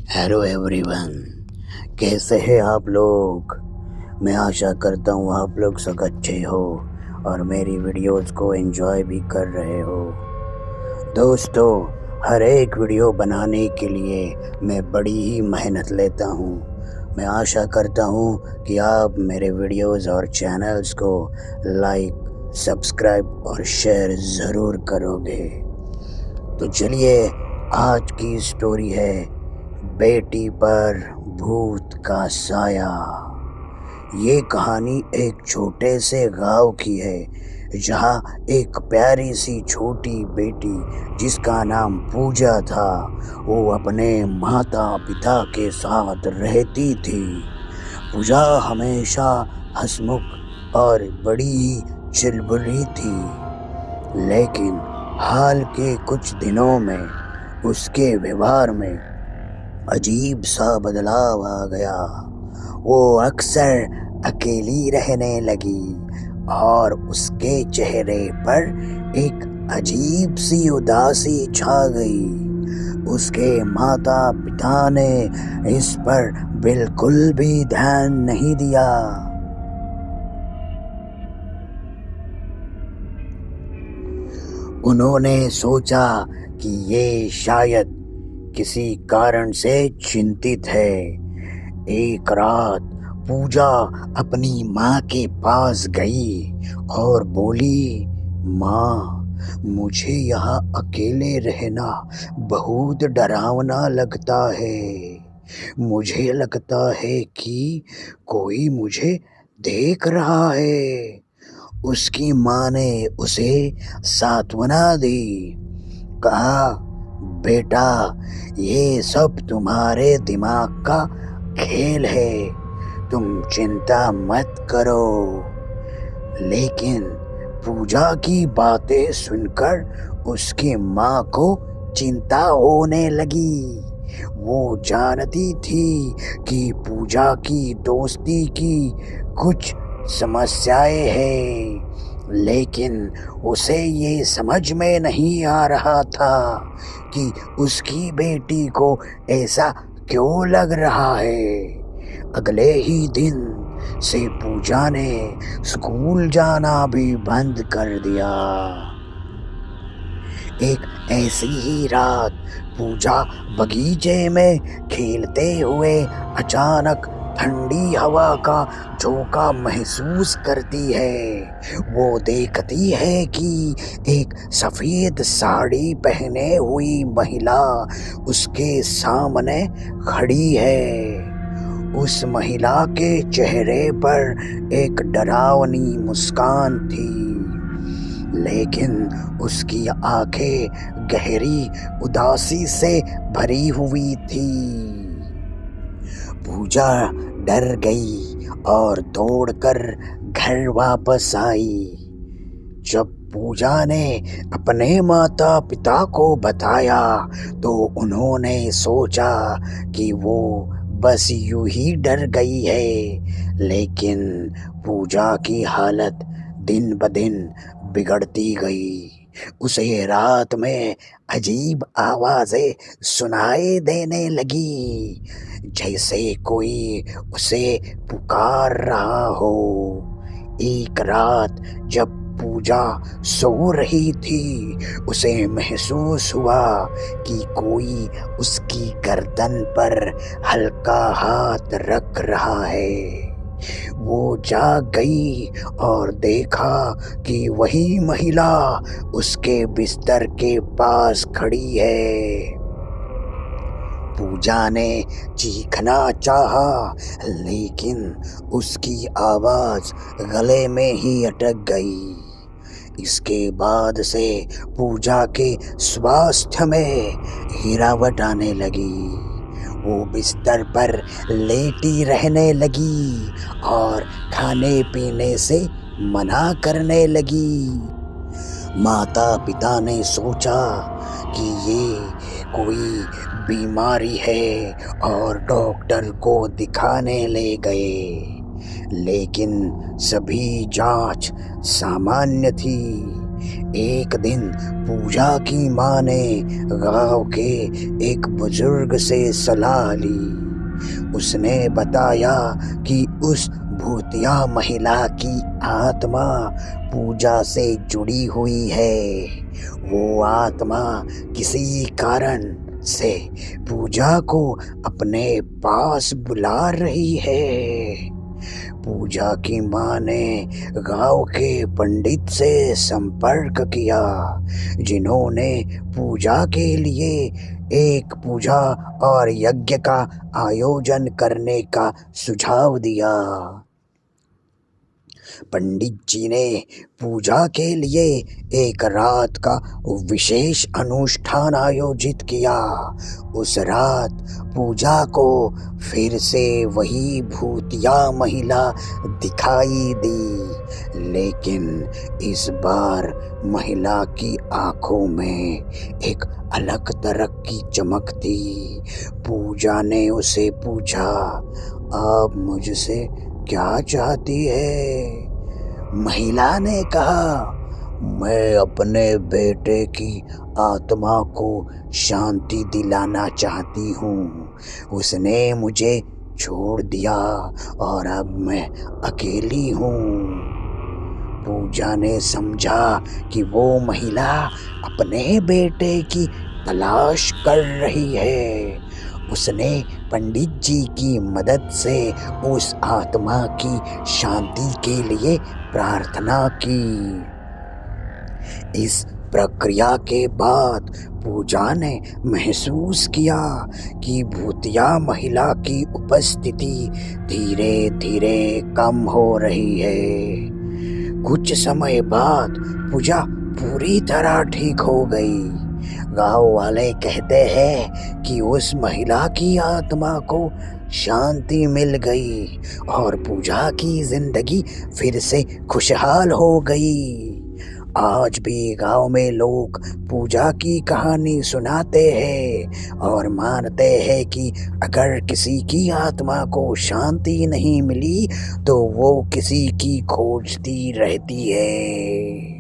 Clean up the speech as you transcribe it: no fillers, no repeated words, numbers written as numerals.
Hello everyone, कैसे हैं आप लोग। मैं आशा करता हूँ आप लोग सब अच्छे हो और मेरी वीडियोस को एंजॉय भी कर रहे हो। दोस्तों, हर एक वीडियो बनाने के लिए मैं बड़ी ही मेहनत लेता हूँ। मैं आशा करता हूँ कि आप मेरे वीडियोस और चैनल्स को लाइक, सब्सक्राइब और शेयर ज़रूर करोगे। तो चलिए, आज की स्टोरी है बेटी पर भूत का साया। ये कहानी एक छोटे से गांव की है जहाँ एक प्यारी सी छोटी बेटी जिसका नाम पूजा था, वो अपने माता पिता के साथ रहती थी। पूजा हमेशा हंसमुख और बड़ी ही चुलबुली थी, लेकिन हाल के कुछ दिनों में उसके व्यवहार में अजीब सा बदलाव आ गया। वो अक्सर अकेली रहने लगी और उसके चेहरे पर एक अजीब सी उदासी छा गई। उसके माता पिता ने इस पर बिल्कुल भी ध्यान नहीं दिया। उन्होंने सोचा कि ये शायद किसी कारण से चिंतित है। एक रात पूजा अपनी माँ के पास गई और बोली, माँ, मुझे यहाँ अकेले रहना बहुत डरावना लगता है। मुझे लगता है कि कोई मुझे देख रहा है। उसकी माँ ने उसे सांत्वना दी। कहा, बेटा, ये सब तुम्हारे दिमाग का खेल है, तुम चिंता मत करो। लेकिन पूजा की बातें सुनकर उसकी माँ को चिंता होने लगी। वो जानती थी कि पूजा की दोस्ती की कुछ समस्याएं हैं, लेकिन उसे ये समझ में नहीं आ रहा था कि उसकी बेटी को ऐसा क्यों लग रहा है। अगले ही दिन से पूजा ने स्कूल जाना भी बंद कर दिया। एक ऐसी ही रात पूजा बगीचे में खेलते हुए अचानक ठंडी हवा का झोंका महसूस करती है। वो देखती है कि एक सफेद साड़ी पहने हुई महिला उसके सामने खड़ी है। उस महिला के चेहरे पर एक डरावनी मुस्कान थी, लेकिन उसकी आंखें गहरी उदासी से भरी हुई थी। पूजा डर गई और दौड़कर घर वापस आई। जब पूजा ने अपने माता पिता को बताया तो उन्होंने सोचा कि वो बस यूं ही डर गई है, लेकिन पूजा की हालत दिन ब दिन बिगड़ती गई। उसे रात में अजीब आवाजें सुनाई देने लगी, जैसे कोई उसे पुकार रहा हो। एक रात जब पूजा सो रही थी, उसे महसूस हुआ कि कोई उसकी गर्दन पर हल्का हाथ रख रहा है। वो जाग गई और देखा कि वही महिला उसके बिस्तर के पास खड़ी है। पूजा ने चीखना चाहा, लेकिन उसकी आवाज गले में ही अटक गई। इसके बाद से पूजा के स्वास्थ्य में गिरावट आने लगी। वो बिस्तर पर लेटी रहने लगी और खाने पीने से मना करने लगी। माता पिता ने सोचा कि ये कोई बीमारी है और डॉक्टर को दिखाने ले गए, लेकिन सभी जांच सामान्य थी। एक दिन पूजा की माँ ने गांव के एक बुजुर्ग से सलाह ली। उसने बताया कि उस भूतिया महिला की आत्मा पूजा से जुड़ी हुई है। वो आत्मा किसी कारण से पूजा को अपने पास बुला रही है। पूजा की माँ ने गांव के पंडित से संपर्क किया, जिन्होंने पूजा के लिए एक पूजा और यज्ञ का आयोजन करने का सुझाव दिया। पंडित जी ने पूजा के लिए एक रात का विशेष अनुष्ठान आयोजित किया। उस रात पूजा को फिर से वही भूतिया महिला दिखाई दी, लेकिन इस बार महिला की आंखों में एक अलग तरह की चमक थी। पूजा ने उसे पूछा, आप मुझसे क्या चाहती है? महिला ने कहा, मैं अपने बेटे की आत्मा को शांति दिलाना चाहती हूँ। उसने मुझे छोड़ दिया और अब मैं अकेली हूँ। पूजा ने समझा कि वो महिला अपने बेटे की तलाश कर रही है। उसने पंडित जी की मदद से उस आत्मा की शांति के लिए प्रार्थना की। इस प्रक्रिया के बाद पूजा ने महसूस किया कि भूतिया महिला की उपस्थिति धीरे धीरे कम हो रही है। कुछ समय बाद पूजा पूरी तरह ठीक हो गई। गांव वाले कहते हैं कि उस महिला की आत्मा को शांति मिल गई और पूजा की जिंदगी फिर से खुशहाल हो गई। आज भी गांव में लोग पूजा की कहानी सुनाते हैं और मानते हैं कि अगर किसी की आत्मा को शांति नहीं मिली तो वो किसी की खोजती रहती है।